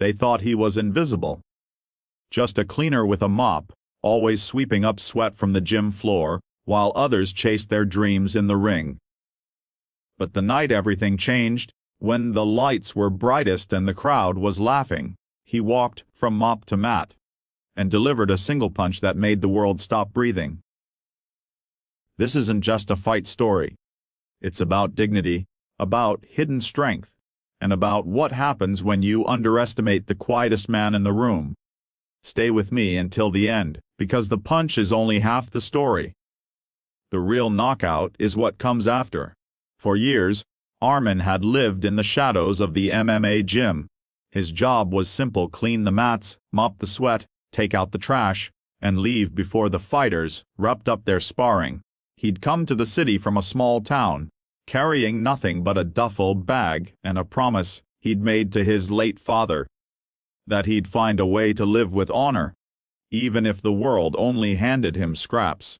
They thought he was invisible. Just a cleaner with a mop, always sweeping up sweat from the gym floor, while others chased their dreams in the ring. But the night everything changed, when the lights were brightest and the crowd was laughing, he walked from mop to mat and delivered a single punch that made the world stop breathing. This isn't just a fight story. It's about dignity, about hidden strength, and about what happens when you underestimate the quietest man in the room. Stay with me until the end, because the punch is only half the story. The real knockout is what comes after. For years, Armin had lived in the shadows of the MMA gym. His job was simple: clean the mats, mop the sweat, take out the trash, and leave before the fighters wrapped up their sparring. He'd come to the city from a small town, carrying nothing but a duffel bag and a promise he'd made to his late father, that he'd find a way to live with honor, even if the world only handed him scraps.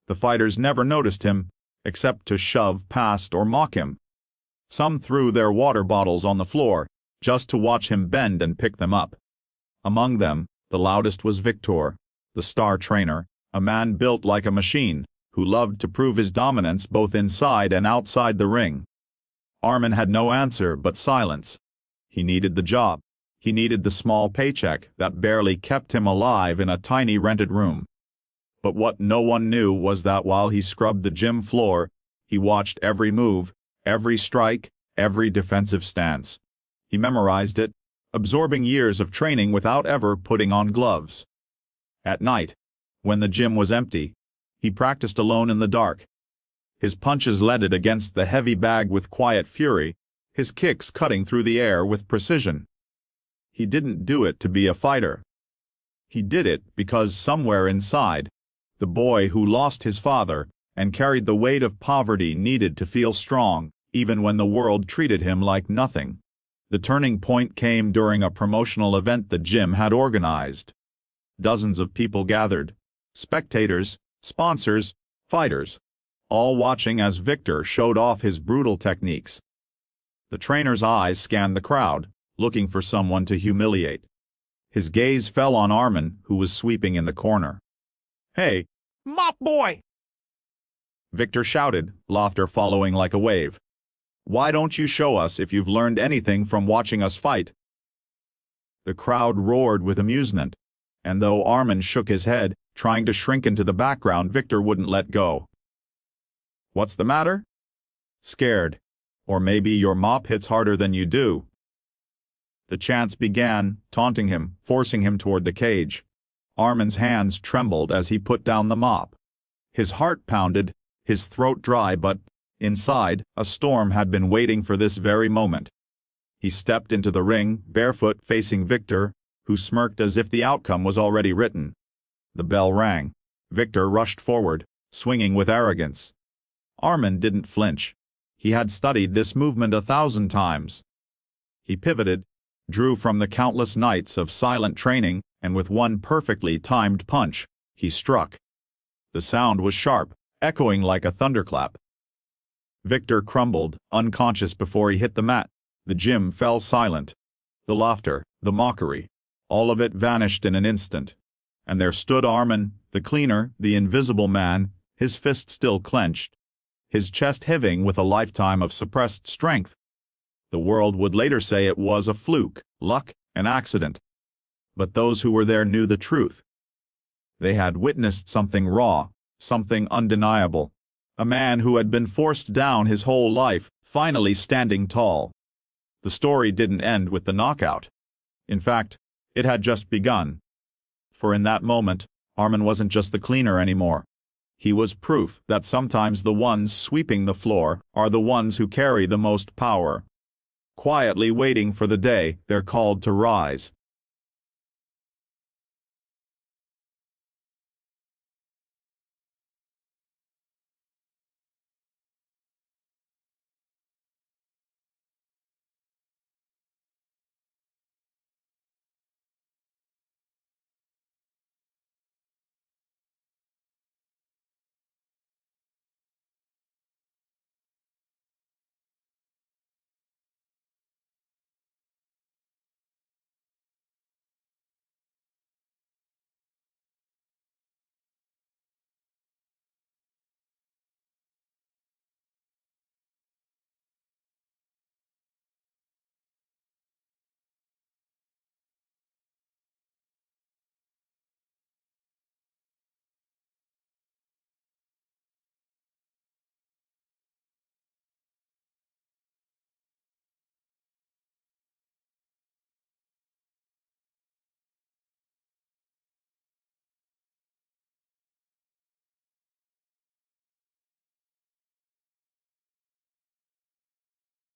The fighters never noticed him, except to shove past or mock him. Some threw their water bottles on the floor, just to watch him bend and pick them up. Among them, the loudest was Victor, the star trainer, a man built like a machine, who loved to prove his dominance both inside and outside the ring. Armin had no answer but silence. He needed the job. He needed the small paycheck that barely kept him alive in a tiny rented room. But what no one knew was that while he scrubbed the gym floor, he watched every move, every strike, every defensive stance. He memorized it, absorbing years of training without ever putting on gloves. At night, when the gym was empty, he practiced alone in the dark. His punches leaded against the heavy bag with quiet fury, his kicks cutting through the air with precision. He didn't do it to be a fighter. He did it because somewhere inside, the boy who lost his father and carried the weight of poverty needed to feel strong, even when the world treated him like nothing. The turning point came during a promotional event the gym had organized. Dozens of people gathered: spectators, sponsors, fighters, all watching as Victor showed off his brutal techniques. The trainer's eyes scanned the crowd, looking for someone to humiliate. His gaze fell on Armin, who was sweeping in the corner. "Hey, mop boy!" Victor shouted, laughter following like a wave. "Why don't you show us if you've learned anything from watching us fight?" The crowd roared with amusement, and though Armin shook his head, trying to shrink into the background, Victor wouldn't let go. "What's the matter? Scared? Or maybe your mop hits harder than you do." The chants began, taunting him, forcing him toward the cage. Armin's hands trembled as he put down the mop. His heart pounded, his throat dry, but inside, a storm had been waiting for this very moment. He stepped into the ring, barefoot, facing Victor, who smirked as if the outcome was already written. The bell rang. Victor rushed forward, swinging with arrogance. Armin didn't flinch. He had studied this movement 1,000 times. He pivoted, drew from the countless nights of silent training, and with one perfectly timed punch, he struck. The sound was sharp, echoing like a thunderclap. Victor crumbled, unconscious before he hit the mat. The gym fell silent. The laughter, the mockery, all of it vanished in an instant. And there stood Armin, the cleaner, the invisible man, his fist still clenched, his chest heaving with a lifetime of suppressed strength. The world would later say it was a fluke, luck, an accident. But those who were there knew the truth. They had witnessed something raw, something undeniable. A man who had been forced down his whole life, finally standing tall. The story didn't end with the knockout. In fact, it had just begun. For in that moment, Armin wasn't just the cleaner anymore. He was proof that sometimes the ones sweeping the floor are the ones who carry the most power. Quietly waiting for the day they're called to rise.